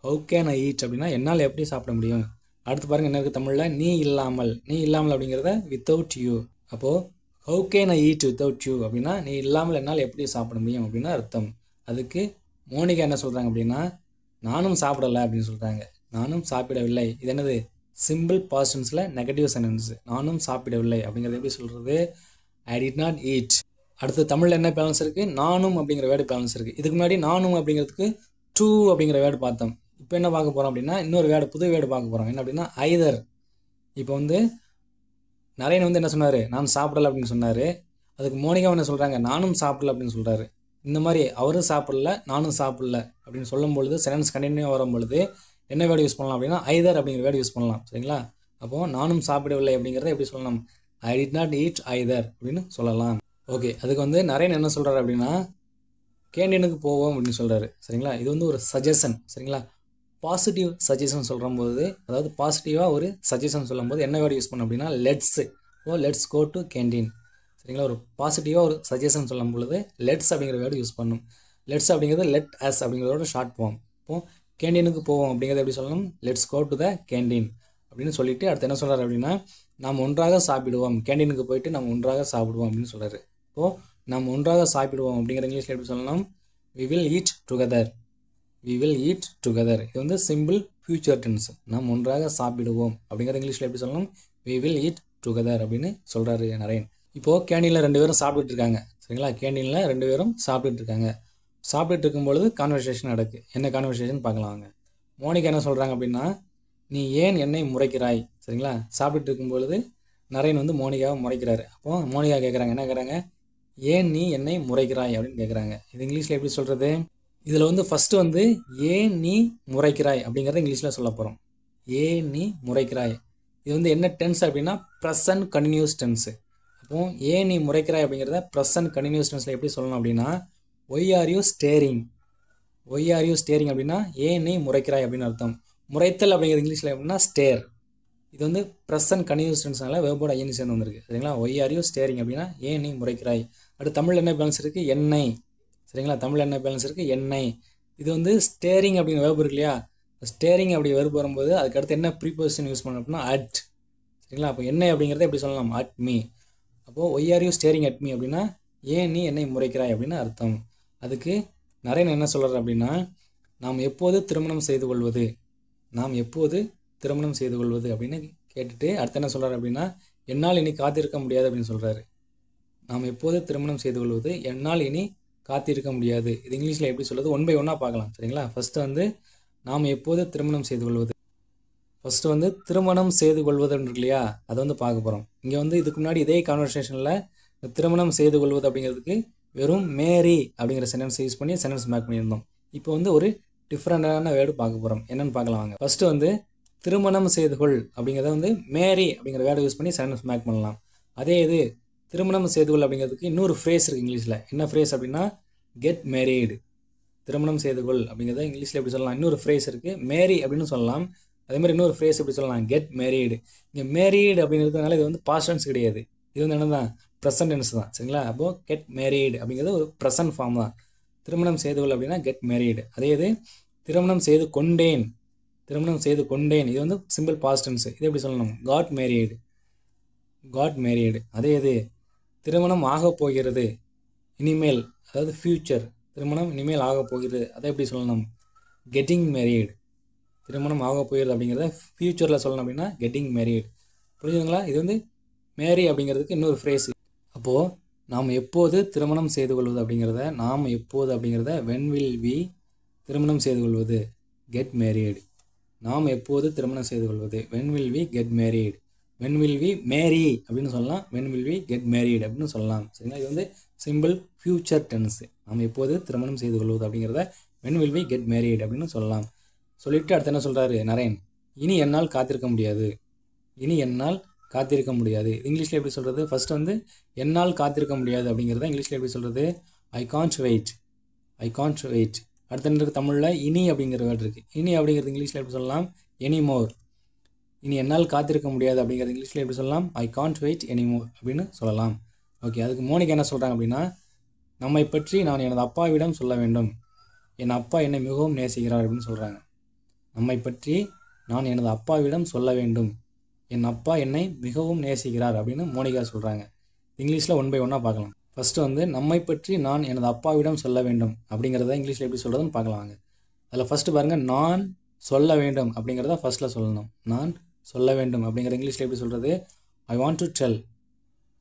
How can I eat அப்படின்னா என்னால் எப்படி சாப்பிட முடியும். அடுத்து பாருங்கள் என்ன இருக்குது தமிழில்? நீ இல்லாமல். நீ இல்லாமல் அப்படிங்கிறத வித்தவுட் யூ. அப்போது how can I eat without you அப்படின்னா நீ இல்லாமல் என்னால் எப்படி சாப்பிட முடியும் அப்படின்னு அர்த்தம். அதுக்கு மோனிகா என்ன சொல்கிறாங்க அப்படின்னா, நானும் சாப்பிடலை அப்படின்னு சொல்கிறாங்க. நானும் சாப்பிடவில்லை. இது என்னது? சிம்பிள் பாஸ்ட் டென்ஸில் நெகட்டிவ் சென்டென்ஸ். நானும் சாப்பிடவில்லை அப்படிங்கிறது எப்படி சொல்கிறது? I did not eat. அடுத்து தமிழில் என்ன பேலன்ஸ் இருக்குது? நானும் அப்படிங்கிற வேர்டு பேலன்ஸ் இருக்குது. இதுக்கு முன்னாடி நானும் அப்படிங்கிறதுக்கு டூ அப்படிங்கிற வேர்டு பார்த்தோம். இப்போ என்ன பார்க்க போகிறோம் அப்படின்னா, இன்னொரு வேர்டு, புது வேர்டு பார்க்க போகிறோம். என்ன அப்படின்னா ஐதர். இப்போ வந்து நரேன் வந்து என்ன சொன்னார்? நான் சாப்பிடலை அப்படின்னு சொன்னார். அதுக்கு மோனிகா என்ன சொல்கிறாங்க? நானும் சாப்பிடல அப்படின்னு சொல்கிறாரு. இந்த மாதிரி அவரும் சாப்பிடல நானும் சாப்பிடல அப்படின்னு சொல்லும் பொழுது, சென்டென்ஸ் கண்டினியூ வரும் பொழுது என்ன வேர்டு யூஸ் பண்ணலாம் அப்படின்னா ஐதர் அப்படிங்கிற வேர்டு யூஸ் பண்ணலாம். சரிங்களா? அப்போது நானும் சாப்பிடவில்லை அப்படிங்கிறத எப்படி சொல்லலாம்? I did not eat either அப்படின்னு சொல்லலாம். ஓகே, அதுக்கு வந்து நரேன் என்ன சொல்கிறாரு அப்படின்னா, கேண்டீனுக்கு போவோம் அப்படின்னு சொல்கிறாரு. சரிங்களா? இது வந்து ஒரு சஜஷன். சரிங்களா? பாசிட்டிவ் சஜஷன் சொல்லும்போது, அதாவது பாசிட்டிவாக ஒரு சஜஷன் சொல்லும்போது என்ன வேர்டு யூஸ் பண்ணணும் அப்படின்னா let's. Let's go to canteen. சரிங்களா? ஒரு பாசிட்டிவாக ஒரு சஜஷன் சொல்லும் பொழுது லெட்ஸ் அப்படிங்கிற வேர்டு யூஸ் பண்ணணும். லெட்ஸ் அப்படிங்கிறது லெட் அஸ் அப்படிங்கிறதோட ஷார்ட் ஃபார்ம். இப்போது கேண்டீனுக்கு போவோம் அப்படிங்கிறத எப்படி சொல்லணும்? Let's go to the canteen அப்படின்னு சொல்லிட்டு அடுத்து என்ன சொல்கிறார் அப்படின்னா, நாம் ஒன்றாக சாப்பிடுவோம். கேண்டீனுக்கு போயிட்டு நம்ம ஒன்றாக சாப்பிடுவோம் அப்படின்னு சொல்கிறாரு. இப்போது நாம் ஒன்றாக சாப்பிடுவோம் அப்படிங்கிற இங்கிலீஷில் எப்படி சொல்லணும்? We will eat together. we will eat together. இது வந்து சிம்பிள் ஃபியூச்சர் டென்ஸ். நாம் ஒன்றாக சாப்பிடுவோம் அப்படிங்கிற இங்கிலீஷில் எப்படி சொல்லணும்? we will eat together அப்படின்னு சொல்கிறாரு நரேன். இப்போது கேண்டீனில் 2 பேரும் சாப்பிட்டுட்டு இருக்காங்க. சரிங்களா? கேண்டீனில் 2 பேரும் சாப்பிட்டுட்டு இருக்காங்க. சாப்பிட்டுட்டு இருக்கும்பொழுது கான்வர்சேஷன் நடக்குது. என்ன கான்வர்சேஷன் பார்க்கலாம் வாங்க. மோனிகா என்ன சொல்கிறாங்க அப்படின்னா, நீ ஏன் என்னை முறைக்கிறாய்? சரிங்களா? சாப்பிட்டுட்டு இருக்கும்பொழுது நரேன் வந்து மோனிகாவை முறைக்கிறாரு. அப்போது மோனிகா கேட்குறாங்க, என்ன கேட்குறாங்க? ஏன் நீ என்னை முறைக்கிறாய் அப்படின்னு கேட்குறாங்க. இது இங்கிலீஷில் எப்படி சொல்கிறது? இதில் வந்து ஃபஸ்ட்டு வந்து ஏன் நீ முறைக்கிறாய் அப்படிங்கிறத இங்கிலீஷில் சொல்ல போகிறோம். ஏன் நீ முறைக்கிறாய். இது வந்து என்ன டென்ஸ் அப்படின்னா ப்ரெசன்ட் கண்டினியூஸ் டென்ஸு. அப்போது ஏன் நீ முறைக்கிறாய் அப்படிங்கிறத ப்ரெசன்ட் கண்டினியூஸ் டென்ஸில் எப்படி சொல்லணும் அப்படின்னா why are you staring. Why are you staring அப்படின்னா ஏன் நீ முறைக்கிறாய் அப்படின்னு அர்த்தம். முறைத்தல் அப்படிங்கிறது இங்கிலீஷில் எப்படின்னா ஸ்டேர். இது வந்து ப்ரெசன்ட் கண்டினியூஸ் டென்ஸ்னால வேர்போட ஐஎன்ஜி சேர்ந்து வந்திருக்கு. சரிங்களா? ஒய் ஆர் யூ ஸ்டேரிங் அப்படின்னா ஏன் நீ முறைக்கிறாய். அடுத்து தமிழ் என்ன பேலன்ஸ் இருக்குது? எண்ணெய். சரிங்களா? தமிழ் என்ன பேலன்ஸ் இருக்குது? எண்ணெய். இது வந்து ஸ்டேரிங் அப்படிங்கிற வேர்பு இருக்கு இல்லையா? ஸ்டேரிங் அப்படி வேர்பு வரும்போது அதுக்கடுத்து என்ன ப்ரீபோசிஷன் யூஸ் பண்ணணும் அப்படின்னா அட். சரிங்களா? அப்போ எண்ணெய் அப்படிங்கிறத எப்படி சொல்லலாம்? At me. அப்போது why are you staring at me அப்படின்னா ஏன் நீ என்னை முறைக்கிறாய் அப்படின்னு அர்த்தம். அதுக்கு நரேன் என்ன சொல்கிறார் அப்படின்னா, நாம் எப்போது திருமணம் செய்து கொள்வது? நாம் எப்போது திருமணம் செய்து கொள்வது அப்படின்னு கேட்டுட்டு அடுத்து என்ன சொல்கிறார் அப்படின்னா, என்னால் இனி காத்திருக்க முடியாது அப்படின்னு சொல்கிறாரு. நாம் எப்போது திருமணம் செய்து கொள்வது, என்னால் இனி காத்திருக்க முடியாது. இது இங்கிலீஷில் எப்படி சொல்வது, ஒன் பை ஒன்னாக பார்க்கலாம். சரிங்களா? ஃபஸ்ட்டு வந்து நாம் எப்போது திருமணம் செய்து கொள்வது, ஃபஸ்ட்டு வந்து திருமணம் செய்து கொள்வதுன்னு இருக்கு இல்லையா, அதை வந்து பார்க்க போகிறோம். இங்கே வந்து இதுக்கு முன்னாடி இதே கான்வர்சேஷனில் திருமணம் செய்து கொள்வது அப்படிங்கிறதுக்கு வெறும் மேரி அப்படிங்கிற சென்டென்ஸ் யூஸ் பண்ணி சென்டென்ஸ் மேக் பண்ணியிருந்தோம். இப்போ வந்து ஒரு டிஃப்ரெண்டான வேர்டு பார்க்க போகிறோம். என்னென்னு பார்க்கலாம் வாங்க. ஃபஸ்ட்டு வந்து திருமணம் செய்து கொள் அப்படிங்கிறத வந்து மேரி அப்படிங்கிற வேர்டை யூஸ் பண்ணி சென்டென்ஸ் மேக் பண்ணலாம். அதே இது திருமணம் செய்து கொள் அப்படிங்கிறதுக்கு இன்னொரு ஃப்ரேஸ் இருக்குது இங்கிலீஷில். என்ன ஃப்ரேஸ் அப்படின்னா கெட் மேரீடு. திருமணம் செய்து கொள் அப்படிங்கிறத இங்கிலீஷில் எப்படி சொல்லலாம், இன்னொரு ஃப்ரேஸ் இருக்குது, மேரி அப்படின்னு சொல்லலாம். அதே மாதிரி இன்னொரு ஃப்ரேஸ் எப்படி சொல்லலாம், கெட் மேரீடு. இங்கே மேரீடு அப்படிங்கிறதுனால இது வந்து பாஸ்ட் டென்ஸ் கிடையாது, இது வந்து என்ன தான், ப்ரெசன்ட் டென்ஸ் தான். சரிங்களா? அப்போது கெட் மேரீடு அப்படிங்கிறது ஒரு ப்ரெசன்ட் ஃபார்ம் தான். திருமணம் செய்து கொள் அப்படின்னா கெட் மேரீடு. அதே இது திருமணம் செய்து கொண்டேன், திருமணம் செய்து கொண்டேன், இது வந்து சிம்பிள் பாஸ்ட் டென்ஸ். இது எப்படி சொல்லணும், காட் மேரீடு, காட் மேரீடு. அதே இது திருமணம் ஆக போகிறது, இனிமேல், அதாவது ஃப்யூச்சர், திருமணம் இனிமேல் ஆக போகிறது, அதை எப்படி சொல்லணும், கெட்டிங் மேரீடு. திருமணம் ஆக போகிறது அப்படிங்கிறத ஃப்யூச்சரில் சொல்லணும் அப்படின்னா கெட்டிங் மேரீடு. புரிஞ்சுதுங்களா? இது வந்து மேரி அப்படிங்கிறதுக்கு இன்னொரு ஃப்ரேஸ். அப்போது நாம் எப்போது திருமணம் செய்து கொள்வது அப்படிங்கிறத, நாம் எப்போது அப்படிங்கிறத வென் வில் வி திருமணம் செய்து கொள்வது, கெட் மேரீடு. நாம் எப்போது திருமணம் செய்து கொள்வது, when will we get married. When will we marry அப்படின்னு சொல்லலாம், when will we get married அப்படின்னு சொல்லலாம். சரிங்களா? இது வந்து சிம்பிள் ஃப்யூச்சர் டென்ஸ். நாம் எப்போது திருமணம் செய்து கொள்வது அப்படிங்கிறத when will we get married அப்படின்னு சொல்லலாம். சொல்லிவிட்டு அடுத்து என்ன சொல்கிறாரு நரேன், இனி என்னால் காத்திருக்க முடியாது, இனி என்னால் காத்திருக்க முடியாது. இங்கிலீஷில் எப்படி சொல்கிறது, ஃபஸ்ட்டு வந்து என்னால் காத்திருக்க முடியாது அப்படிங்கிறத இங்கிலீஷில் எப்படி சொல்கிறது, I can't wait, I can't wait. அடுத்த என்ன இருக்குது, தமிழில் இனி அப்படிங்கிற வேர்டு இருக்குது. இனி அப்படிங்கிறது இங்கிலீஷில் எப்படி சொல்லலாம், எனிமோர். இனி என்னால் காத்திருக்க முடியாது அப்படிங்கிறது இங்கிலீஷில் எப்படி சொல்லலாம், ஐ காண்ட் வெயிட் எனிமோர் அப்படின்னு சொல்லலாம். ஓகே, அதுக்கு மோனிகா என்ன சொல்கிறாங்க அப்படின்னா, நம்மை பற்றி நான் எனது அப்பாவிடம் சொல்ல வேண்டும், என் அப்பா என்னை மிகவும் நேசிக்கிறார் அப்படின்னு சொல்கிறாங்க. நம்மை பற்றி நான் எனது அப்பாவிடம் சொல்ல வேண்டும், என் அப்பா என்னை மிகவும் நேசிக்கிறார் அப்படின்னு மோனிகா சொல்கிறாங்க. இங்கிலீஷில் ஒன் பை ஒன்னாக பார்க்கலாம். ஃபஸ்ட்டு வந்து நம்மை பற்றி நான் எனது அப்பாவிடம் சொல்ல வேண்டும் அப்படிங்கிறத இங்கிலீஷில் எப்படி சொல்கிறதுன்னு பார்க்கலாங்க. அதில் ஃபஸ்ட்டு பாருங்கள், நான் சொல்ல வேண்டும் அப்படிங்கிறத ஃபஸ்ட்டில் சொல்லணும். நான் சொல்ல வேண்டும் அப்படிங்கிற இங்கிலீஷில் எப்படி சொல்கிறது, ஐ வாண்ட் டு டெல்.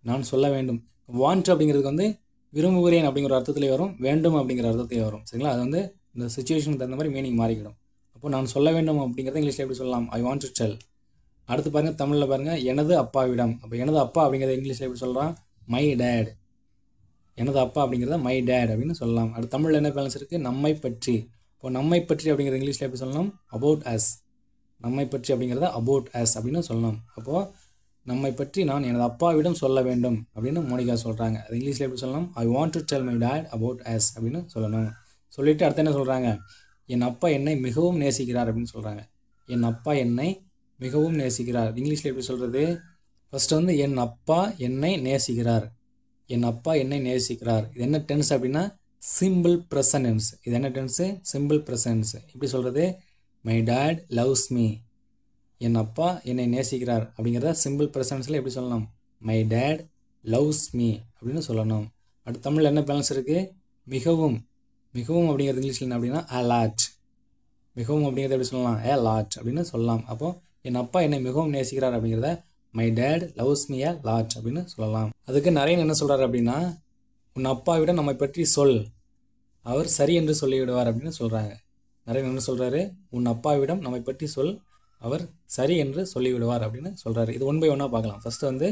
நான் சொல்ல வேண்டும். வாண்ட் அப்படிங்கிறதுக்கு வந்து விரும்புகிறேன் அப்படிங்கிற அர்த்தத்துலேயே வரும், வேண்டும் அப்படிங்கிற அர்த்தத்தையே வரும். சரிங்களா? அது வந்து இந்த சுச்சுவேஷனுக்கு தகுந்த மாதிரி மீனிங் மாறிக்கிடும். அப்போ நான் சொல்ல வேண்டும் அப்படிங்கிறத இங்கிலீஷில் எப்படி சொல்லலாம், ஐ வாண்ட் டு டெல். அடுத்து பாருங்கள், தமிழில் பாருங்கள், எனது அப்பாவிடம். அப்போ எனது அப்பா அப்படிங்கிறத இங்கிலீஷில் எப்படி சொல்கிறான், மை டேட். எனது அப்பா அப்படிங்கிறத மை டேட் அப்படின்னு சொல்லலாம். அடுத்து தமிழில் என்ன பேலன்ஸ் இருக்குது, நம்மை பற்றி. இப்போ நம்மை பற்றி அப்படிங்கிறது இங்கிலீஷில் எப்படி சொல்லணும், அபவுட் அஸ். நம்மை பற்றி அப்படிங்கிறத அபவுட் அஸ் அப்படின்னு சொல்லணும். அப்போது நம்மை பற்றி நான் எனது அப்பாவிடம் சொல்ல வேண்டும் அப்படின்னு மோனிகா சொல்கிறாங்க. அது இங்கிலீஷில் எப்படி சொல்லணும், I want to tell my dad about us அப்படின்னு சொல்லணும். சொல்லிவிட்டு அடுத்து என்ன சொல்கிறாங்க, என் அப்பா என்னை மிகவும் நேசிக்கிறார் அப்படின்னு சொல்கிறாங்க. என் அப்பா என்னை மிகவும் நேசிக்கிறார். இங்கிலீஷில் எப்படி சொல்கிறது, ஃபஸ்ட்டு வந்து என் அப்பா என்னை நேசிக்கிறார், என் அப்பா என்னை நேசிக்கிறார். இது என்ன டென்ஸ் அப்படின்னா சிம்பிள் ப்ரெசன்ட் டென்ஸ். இது என்ன டென்ஸு, சிம்பிள் ப்ரெசன்ட் டென்ஸ். எப்படி சொல்கிறது, மை டேட் லவ்ஸ் மீ. என் அப்பா என்னை நேசிக்கிறார் அப்படிங்கிறத சிம்பிள் ப்ரெசன்ஸில் எப்படி சொல்லணும், மை டேட் லவ்ஸ் மீ அப்படின்னு சொல்லணும். அடுத்து தமிழில் என்ன பேலன்ஸ் இருக்குது, மிகவும். மிகவும் அப்படிங்கிறது இங்கிலீஷில் என்ன அப்படின்னா a lot. மிகவும் அப்படிங்கிறத எப்படி சொல்லலாம், a lot அப்படின்னு சொல்லலாம். அப்போது என் அப்பா என்னை மிகவும் நேசிக்கிறார் அப்படிங்கிறத my dad loves me a lot அப்படின்னு சொல்லலாம். அதுக்கு நரேன் என்ன சொல்கிறார் அப்படின்னா, உன் அப்பாவிடம் நம்மை பற்றி சொல், அவர் சரி என்று சொல்லிவிடுவார் அப்படின்னு சொல்கிறாங்க. நரேன் என்ன சொல்கிறாரு, உன் அப்பாவிடம் நம்மை பற்றி சொல், அவர் சரி என்று சொல்லிவிடுவார் அப்படின்னு சொல்கிறாரு. இது ஒன் பை ஒன்னாக பார்க்கலாம். ஃபஸ்ட்டு வந்து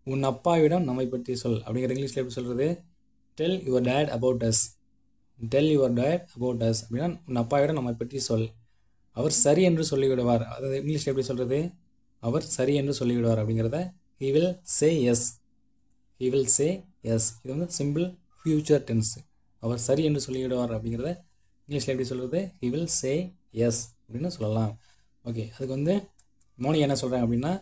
உன் அப்பாவிடம் நம்மை பற்றி சொல் அப்படிங்கிற இங்கிலீஷில் எப்படி சொல்கிறது, tell your date about us. Tell your date about us அப்படின்னா உன் அப்பாவிடம் நம்மை பற்றி சொல், அவர் சரி என்று சொல்லிவிடுவார். அதாவது இங்கிலீஷில் எப்படி சொல்கிறது, அவர் சரி என்று சொல்லிவிடுவார் அப்படிங்கிறத he will say yes. he will say yes. இது வந்து சிம்பிள் ஃப்யூச்சர் டென்ஸ். அவர் சரி என்று சொல்லிவிடுவார் அப்படிங்கிறத இங்கிலீஷில் எப்படி சொல்கிறது, he will say yes அப்படின்னு சொல்லலாம். ஓகே, அதுக்கு வந்து மோனி என்ன சொல்கிறாங்க அப்படின்னா,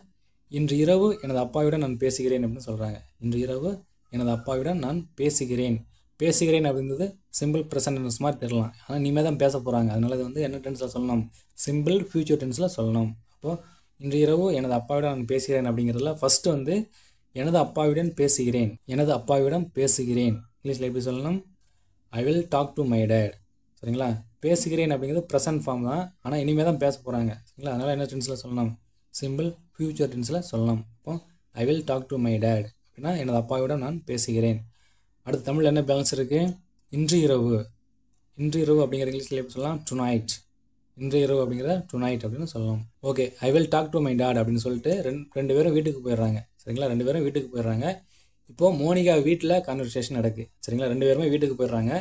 இன்று இரவு எனது அப்பாவிடம் நான் பேசுகிறேன் அப்படின்னு சொல்கிறாங்க. இன்று இரவு எனது அப்பாவிடம் நான் பேசுகிறேன். பேசுகிறேன் அப்படிங்கிறது சிம்பிள் ப்ரெசன்ட் டென்ஸ் மாதிரி தெரியலாம், ஆனால் இனிமேல் தான் பேச போகிறாங்க. அதனால இது வந்து என்ன டென்ஸில் சொல்லணும், சிம்பிள் ஃப்யூச்சர் டென்ஸில் சொல்லணும். அப்போது இன்று இரவு எனது அப்பாவிடம் நான் பேசுகிறேன் அப்படிங்கிறதுல ஃபஸ்ட்டு வந்து எனது அப்பாவிடம் பேசுகிறேன், எனது அப்பாவிடம் பேசுகிறேன் இங்கிலீஷில் எப்படி சொல்லணும், I will talk to my dad. சரிங்களா? பேசுகிறேன் அப்படிங்கிறது ப்ரெசன்ட் ஃபார்ம் தான், ஆனால் இனிமேல் தான் பேச போகிறாங்க. சரிங்களா? அதனால் என்ன டென்ஸில் சொல்லலாம்? சிம்பிள் ஃப்யூச்சர் டென்ஸில் சொல்லலாம். அப்போ I will talk to my dad அப்படின்னா எனது அப்பாவிடம் நான் பேசுகிறேன். அடுத்து தமிழில் என்ன பேலன்ஸ் இருக்குது? இன்று இரவு. இன்று இரவு அப்படிங்கிற இங்கிலீஷில் எப்படி சொல்லலாம்? டுநைட். இன்று இரவு அப்படிங்கிற டுநைட் அப்படின்னு சொல்லலாம். Okay, I will talk to my dad அப்படின்னு சொல்லிட்டு ரெண்டு பேரும் வீட்டுக்கு போயிடுறாங்க. சரிங்களா? ரெண்டு பேரும் வீட்டுக்கு போயிடுறாங்க. இப்போது மோனிகா வீட்டில் கான்வர்சேஷன் நடக்குது. சரிங்களா? ரெண்டு பேருமே வீட்டுக்கு போயிடுறாங்க.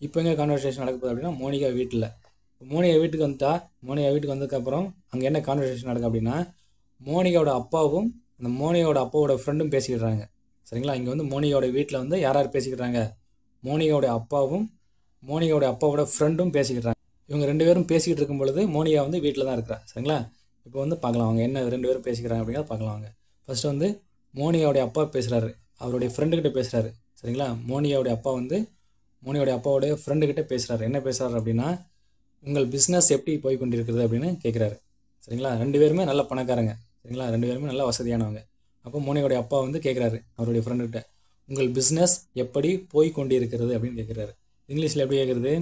இப்போ எங்கே கான்வர்சேஷன் நடக்க போகுது அப்படின்னா மோனிகா வீட்டில். மோனிகா வீட்டுக்கு மோனிகா வீட்டுக்கு வந்ததுக்கப்புறம் அங்கே என்ன கான்வர்சேஷன் நடக்குது அப்படின்னா மோனிகாவோட அப்பாவும் அந்த மோனிகாவோட அப்பாவோட ஃப்ரெண்டும் பேசிக்கிடுறாங்க. சரிங்களா? இங்கே வந்து மோனிகாவோட வீட்டில் வந்து யார் யார் பேசிக்கிறாங்க? மோனிகாவோட அப்பாவும் மோனிகாவோட அப்பாவோட ஃப்ரெண்டும் பேசிக்கிட்டாங்க. இவங்க ரெண்டு பேரும் பேசிக்கிட்டு இருக்கும் பொழுது மோனிகா வந்து வீட்டில் தான் இருக்கிறா. சரிங்களா? இப்போ வந்து பார்க்கலாம் அவங்க என்ன ரெண்டு பேரும் பேசிக்கிறாங்க அப்படிங்கிறத பார்க்கலாம். அவங்க ஃபஸ்ட்டு வந்து மோனிகாவுடைய அப்பா பேசுகிறாரு, அவருடைய ஃப்ரெண்டுக்கிட்ட பேசுகிறாரு. சரிங்களா? மோனிகாவுடைய அப்பா வந்து மோனிகாவுடைய அப்பாவோடைய ஃப்ரெண்டுக்கிட்ட பேசுகிறாரு. என்ன பேசுகிறாரு அப்படின்னா உங்கள் பிஸ்னஸ் எப்படி போய் கொண்டிருக்கிறது அப்படின்னு கேட்குறாரு. சரிங்களா? ரெண்டு பேருமே நல்ல பணக்காரங்க. சரிங்களா? ரெண்டு பேருமே நல்ல வசதியானவங்க. அப்போ மோனிகாவுடைய அப்பா வந்து கேட்குறாரு அவருடைய ஃப்ரெண்டுக்கிட்ட உங்கள் பிஸ்னஸ் எப்படி போய் கொண்டிருக்கிறது அப்படின்னு கேட்குறாரு. இங்கிலீஷில் எப்படி கேட்குறது?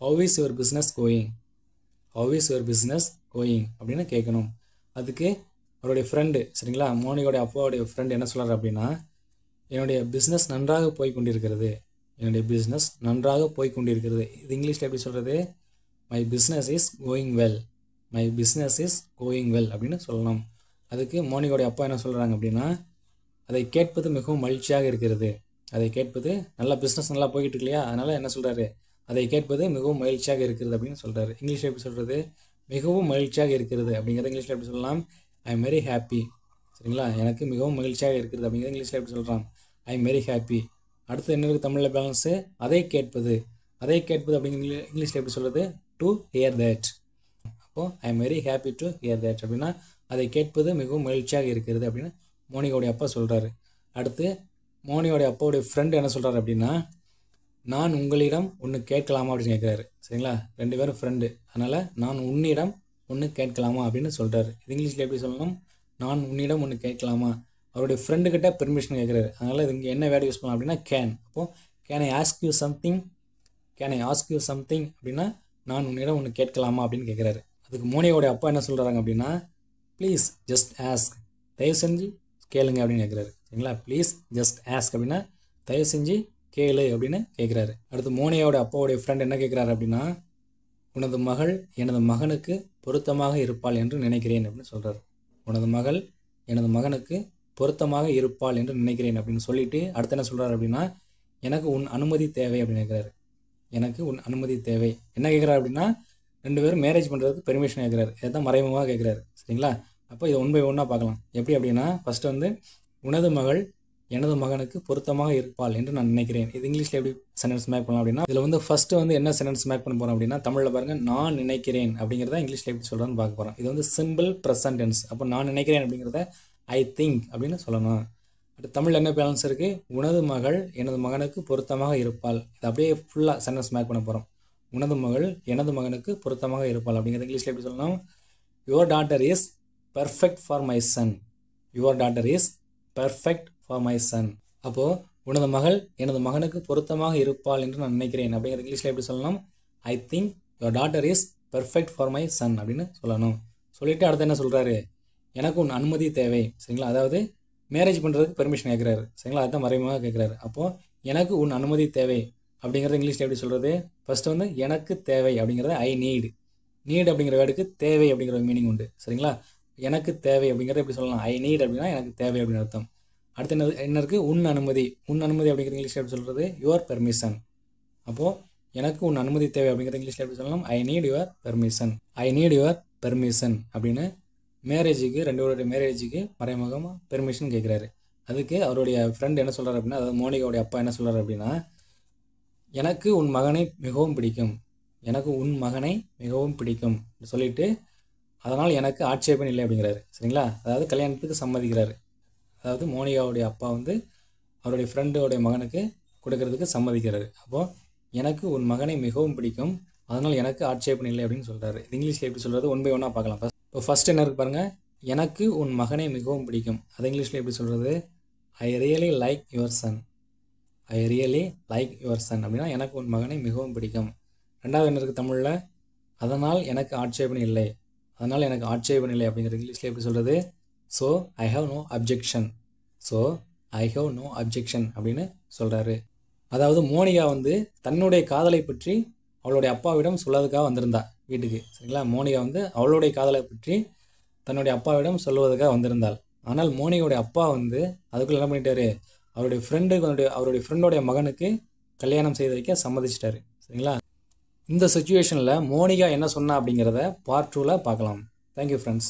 How is your business going, how is your business going அப்படின்னு கேட்கணும். அதுக்கு அவருடைய ஃப்ரெண்டு, சரிங்களா, மோனிகாவுடைய அப்பாவுடைய ஃப்ரெண்டு என்ன சொல்கிறார் அப்படின்னா என்னுடைய பிஸ்னஸ் நன்றாக போய் கொண்டிருக்கிறது, என்னுடைய பிஸ்னஸ் நன்றாக போய் கொண்டிருக்கிறது. இது இங்கிலீஷில் எப்படி சொல்கிறது? My business is going well, my business is going well அப்படின்னு சொல்லலாம். அதுக்கு மோனிகாவுடைய அப்பா என்ன சொல்கிறாங்க அப்படின்னா அதை கேட்பது மிகவும் மகிழ்ச்சியாக இருக்கிறது, அதை கேட்பது நல்லா பிஸ்னஸ் நல்லா போய்கிட்டு இருக்கு இல்லையா, அதனால் என்ன சொல்கிறாரு? அதை கேட்பது மிகவும் மகிழ்ச்சியாக இருக்கிறது அப்படின்னு சொல்கிறாரு. இங்கிலீஷில் எப்படி சொல்கிறது? மிகவும் மகிழ்ச்சியாக இருக்கிறது அப்படிங்கிறத இங்கிலீஷில் எப்படி சொல்லலாம்? ஐ எம் வெரி ஹாப்பி. சரிங்களா? எனக்கு மிகவும் மகிழ்ச்சியாக இருக்கிறது அப்படிங்கிறது இங்கிலீஷில் எப்படி சொல்கிறான்? ஐ எம் வெரி ஹாப்பி. அடுத்து என்ன இருக்குது தமிழில் பேலன்ஸு? அதை கேட்பது. அதை கேட்பது அப்படிங்கிற இங்கிலீஷில் எப்படி சொல்கிறது? To hear that. அப்போது I am very happy to hear that அப்படின்னா அதை கேட்பது மிகவும் மகிழ்ச்சியாக இருக்கிறது அப்படின்னு மோனிகாவுடைய அப்பா சொல்கிறாரு. அடுத்து மோனிகாவுடைய அப்பாவுடைய ஃப்ரெண்டு என்ன சொல்கிறாரு அப்படின்னா நான் உங்களிடம் ஒன்று கேட்கலாமா அப்படின்னு கேட்குறாரு. சரிங்களா? ரெண்டு பேரும் ஃப்ரெண்டு, அதனால் நான் உன்னிடம் ஒன்று கேட்கலாமா அப்படின்னு சொல்கிறாரு. இது இங்கிலீஷில் எப்படி சொல்லணும்? நான் உன்னிடம் ஒன்று கேட்கலாமா. அவருடைய ஃப்ரெண்டுக்கிட்ட பெர்மிஷன் கேட்குறாரு. அதனால் இது இங்கே என்ன வேர்டு யூஸ் பண்ணலாம் அப்படின்னா கேன். அப்போது can I ask you something, can I ask you something அப்படின்னா நான் உன்னிடம் ஒன்று கேட்கலாமா அப்படின்னு கேட்குறாரு. அதுக்கு மோனிகாவுடைய அப்பா என்ன சொல்கிறாங்க அப்படின்னா ப்ளீஸ் ஜஸ்ட் ஆஸ்க், தயவு செஞ்சு கேளுங்க அப்படின்னு கேட்குறாரு. சரிங்களா? ப்ளீஸ் ஜஸ்ட் ஆஸ்க் அப்படின்னா தயவு செஞ்சு கேளு அப்படின்னு கேட்குறாரு. அடுத்து மோனிகாவோட அப்பாவுடைய ஃப்ரெண்ட் என்ன கேட்குறாரு அப்படின்னா உனது மகள் எனது மகனுக்கு பொருத்தமாக இருப்பாள் என்று நினைக்கிறேன் அப்படின்னு சொல்கிறார். உனது மகள் எனது மகனுக்கு பொருத்தமாக இருப்பாள் என்று நினைக்கிறேன் அப்படின்னு சொல்லிட்டு அடுத்து என்ன சொல்கிறார் அப்படின்னா எனக்கு உன் அனுமதி தேவை அப்படின்னு கேட்குறாரு. எனக்கு உன் அனுமதி தேவை என்ன கேட்குறாரு அப்படின்னா ரெண்டு பேரும் மேரேஜ் பண்ணுறதுக்கு பெர்மிஷன் கேட்குறாரு. இதான் மறைமுகமாக கேட்குறாரு. சரிங்களா? அப்போ இதை ஒன் பை ஒன்னாக பார்க்கலாம். எப்படி அப்படின்னா ஃபஸ்ட்டு வந்து உனது மகள் எனது மகனுக்கு பொருத்தமாக இருப்பாள் என்று நான் நினைக்கிறேன். இது இங்கிலீஷில் எப்படி சென்டென்ஸ் மேக் பண்ணலாம் அப்படின்னா இதில் வந்து ஃபஸ்ட்டு வந்து என்ன சென்டென்ஸ் மேக் பண்ண போகிறோம் அப்படின்னா தமிழில் பாருங்கள் நான் நினைக்கிறேன் அப்படிங்கிறத இங்கிலீஷில் எப்படி சொல்கிறேன்னு பார்க்க போகிறோம். இது வந்து சிம்பிள் ப்ரெசன்ட் டென்ஸ். அப்போ நான் நினைக்கிறேன் அப்படிங்கிறத ஐ திங்க் அப்படின்னு சொல்லணும். அடுத்து தமிழில் என்ன பேலன்ஸ் இருக்குது? உனது மகள் எனது மகனுக்கு பொருத்தமாக இருப்பாள். இது அப்படியே ஃபுல்லாக சென்டென்ஸ் மேக் பண்ண போகிறோம். உனது மகள் எனது மகனுக்கு பொருத்தமாக இருப்பாள் அப்படிங்கிறது இங்கிலீஷில் எப்படி சொல்லணும்? Your daughter is perfect for my son, your daughter is perfect for my son. அப்போது உனது மகள் எனது மகனுக்கு பொருத்தமாக இருப்பாள் என்று நான் நினைக்கிறேன் அப்படிங்கிற இங்கிலீஷில் எப்படி சொல்லணும்? I think your daughter is perfect for my son அப்படின்னு சொல்லணும். சொல்லிவிட்டு அடுத்து என்ன சொல்கிறாரு? எனக்கு உன் அனுமதி தேவை. சரிங்களா? அதாவது மேரேஜ் பண்ணுறதுக்கு பெர்மிஷன் கேட்குறாரு. சரிங்களா? அதுதான் மறைமுகமாக கேட்குறாரு. அப்போது எனக்கு உன் அனுமதி தேவை அப்படிங்கிறத இங்கிலீஷில் எப்படி சொல்கிறது? ஃபஸ்ட்டு வந்து எனக்கு தேவை அப்படிங்கிறத ஐ நீட். நீட் அப்படிங்கிற வேர்டுக்கு தேவை அப்படிங்கிற மீனிங் உண்டு. சரிங்களா? எனக்கு தேவை அப்படிங்கிறத எப்படி சொல்லலாம்? ஐ நீட் அப்படின்னா எனக்கு தேவை அப்படின்னு அர்த்தம். அடுத்து என்ன இருக்குது? உன் அனுமதி. உன் அனுமதி அப்படிங்கிற இங்கிலீஷில் எப்படி சொல்கிறது? Your permission. அப்போது எனக்கு உன் அனுமதி தேவை அப்படிங்கிற இங்கிலீஷில் எப்படி சொல்லலாம்? I need your permission, I need your permission அப்படின்னு மேரேஜுக்கு ரெண்டு பேருடைய மேரேஜுக்கு மறைமுகமாக பெர்மிஷன் கேட்குறாரு. அதுக்கு அவருடைய ஃப்ரெண்ட் என்ன சொல்கிறார் அப்படின்னா அதாவது மோனிகாவுடைய அப்பா என்ன சொல்கிறார் அப்படின்னா எனக்கு உன் மகனை மிகவும் பிடிக்கும், எனக்கு உன் மகனை மிகவும் பிடிக்கும் சொல்லிவிட்டு அதனால் எனக்கு ஆட்சேபம் இல்லை அப்படிங்கிறாரு. சரிங்களா? அதாவது கல்யாணத்துக்கு சம்மதிக்கிறாரு. அதாவது மோனிகாவுடைய அப்பா வந்து அவருடைய ஃப்ரெண்டோடைய மகனுக்கு கொடுக்கறதுக்கு சம்மதிக்கிறாரு. அப்போது எனக்கு உன் மகனை மிகவும் பிடிக்கும், அதனால் எனக்கு ஆட்சேபம் இல்லை அப்படின்னு சொல்கிறாரு. இது இங்கிலீஷில் எப்படி சொல்கிறது? ஒன் பை ஒன்னாக பார்க்கலாம். இப்போ ஃபஸ்ட் என்ன இருக்குது பாருங்கள், எனக்கு உன் மகனை மிகவும் பிடிக்கும். அது இங்கிலீஷில் எப்படி சொல்கிறது? I really like your son, I really like your son அப்படின்னா எனக்கு உன் மகனை மிகவும் பிடிக்கும். ரெண்டாவது என்ன இருக்குது தமிழில்? அதனால் எனக்கு ஆட்சேபனை இல்லை. அதனால் எனக்கு ஆட்சேபனை இல்லை அப்படிங்கிறது இங்கிலீஷில் எப்படி சொல்கிறது? So I have no objection. So I have no objection அப்படின்னு சொல்கிறாரு. அதாவது மோனிகா வந்து தன்னுடைய காதலை பற்றி அவளுடைய அப்பாவிடம் சொல்வதற்காக வந்திருந்தா வீட்டுக்கு. சரிங்களா? மோனிகா வந்து அவளுடைய காதலை பற்றி தன்னுடைய அப்பாவிடம் சொல்வதற்காக வந்திருந்தாள். ஆனால் மோனிகாவுடைய அப்பா வந்து அதுக்குள்ளே என்ன பண்ணிட்டாரு? அவருடைய ஃப்ரெண்டோடைய மகனுக்கு கல்யாணம் செய்து வைக்க சம்மதிச்சிட்டாரு. சரிங்களா? இந்த சுச்சுவேஷனில் மோனிகா என்ன சொன்னா அப்படிங்கிறத பார்ட் 2ல் பார்க்கலாம். Thank you friends.